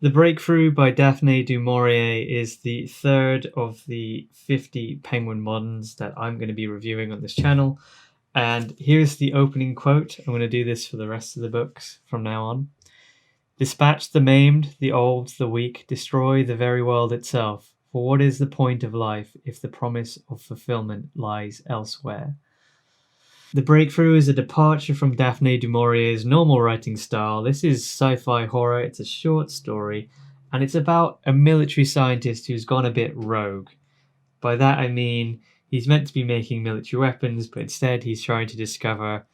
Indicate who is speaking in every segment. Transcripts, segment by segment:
Speaker 1: The Breakthrough by Daphne Du Maurier is the third of the 50 Penguin moderns that I'm going to be reviewing on this channel. And here's the opening quote. I'm going to do this for the rest of the books from now on. Dispatch the maimed, the old, the weak, destroy the very world itself. For what is the point of life if the promise of fulfillment lies elsewhere? The Breakthrough is a departure from Daphne Du Maurier's normal writing style. This is sci-fi horror, it's a short story, and it's about a military scientist who's gone a bit rogue. By that I mean he's meant to be making military weapons, but instead he's trying to discover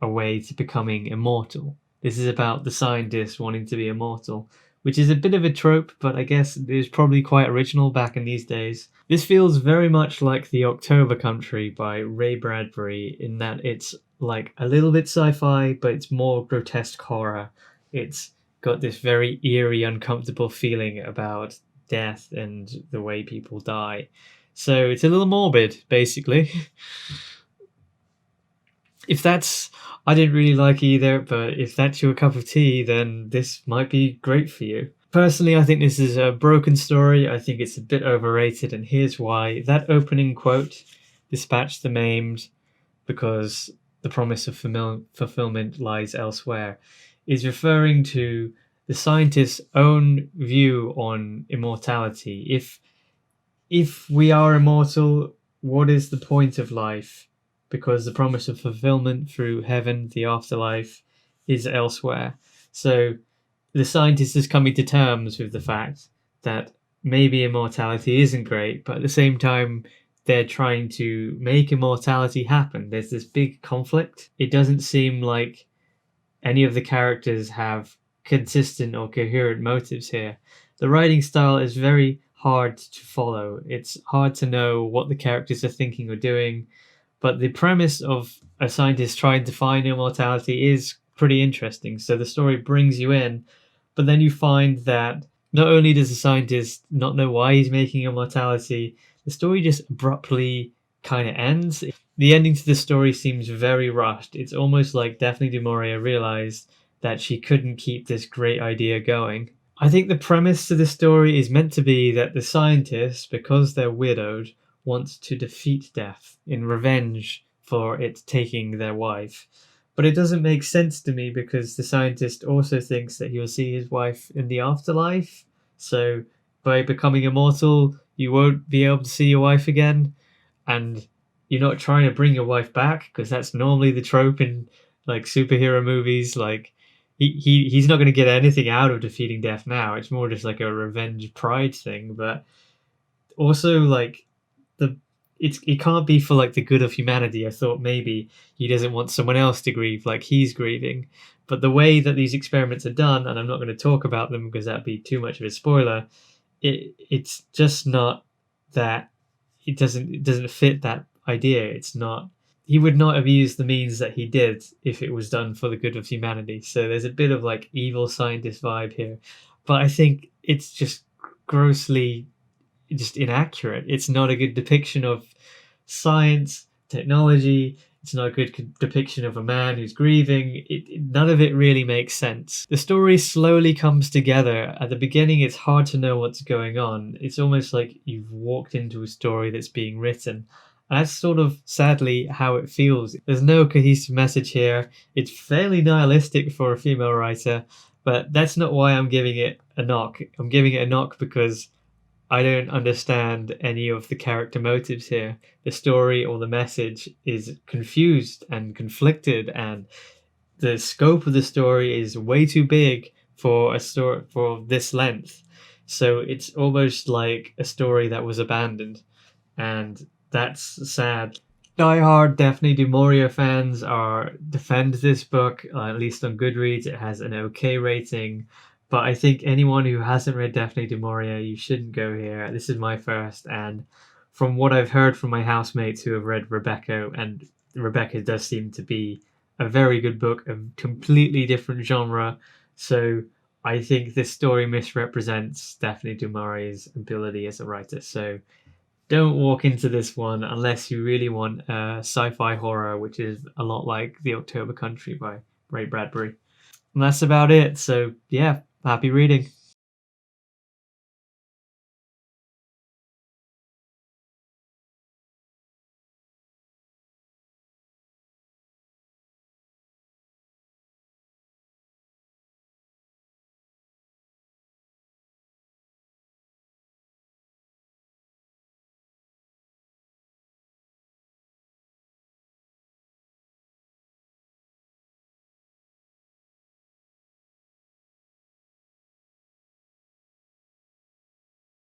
Speaker 1: a way to becoming immortal. This is about the scientist wanting to be immortal, which is a bit of a trope, but I guess it was probably quite original back in these days. This feels very much like The October Country by Ray Bradbury in that it's like a little bit sci-fi, but it's more grotesque horror. It's got this very eerie, uncomfortable feeling about death and the way people die. So it's a little morbid, basically. I didn't really like either, but if that's your cup of tea, then this might be great for you. Personally, I think this is a broken story. I think it's a bit overrated, and here's why. That opening quote, dispatch the maimed because the promise of fulfillment lies elsewhere, is referring to the scientist's own view on immortality. If we are immortal, what is the point of life? Because the promise of fulfillment through heaven, the afterlife, is elsewhere. So the scientist is coming to terms with the fact that maybe immortality isn't great, but at the same time, they're trying to make immortality happen. There's this big conflict. It doesn't seem like any of the characters have consistent or coherent motives here. The writing style is very hard to follow. It's hard to know what the characters are thinking or doing. But the premise of a scientist trying to find immortality is pretty interesting. So the story brings you in, but then you find that not only does the scientist not know why he's making immortality, the story just abruptly kind of ends. The ending to the story seems very rushed. It's almost like Daphne du Maurier realized that she couldn't keep this great idea going. I think the premise to the story is meant to be that the scientists, because they're widowed, want to defeat death in revenge for it taking their wife. But it doesn't make sense to me because the scientist also thinks that he will see his wife in the afterlife. So by becoming immortal, you won't be able to see your wife again. And you're not trying to bring your wife back because that's normally the trope in like superhero movies. Like he's not going to get anything out of defeating death now. It's more just like a revenge pride thing. But also like it can't be for like the good of humanity. I thought maybe he doesn't want someone else to grieve like he's grieving. But the way that these experiments are done, and I'm not going to talk about them because that'd be too much of a spoiler, it's just not that it doesn't fit that idea. It's not, he would not have used the means that he did if it was done for the good of humanity. So there's a bit of like evil scientist vibe here. But I think it's just grossly just inaccurate. It's not a good depiction of science, technology. It's not a good depiction of a man who's grieving. None of it really makes sense. The story slowly comes together. At the beginning, it's hard to know what's going on. It's almost like you've walked into a story that's being written. And that's sort of sadly how it feels. There's no cohesive message here. It's fairly nihilistic for a female writer, but that's not why I'm giving it a knock. I'm giving it a knock because I don't understand any of the character motives here. The story or the message is confused and conflicted, and the scope of the story is way too big for a story for this length. So it's almost like a story that was abandoned, and that's sad. Die-hard Daphne du Maurier fans defend this book, at least on Goodreads. It has an okay rating. But I think anyone who hasn't read Daphne du Maurier, you shouldn't go here. This is my first, and from what I've heard from my housemates who have read Rebecca, and Rebecca does seem to be a very good book, a completely different genre. So I think this story misrepresents Daphne du Maurier's ability as a writer. So don't walk into this one unless you really want a sci-fi horror, which is a lot like The October Country by Ray Bradbury. And that's about it. So yeah, happy reading.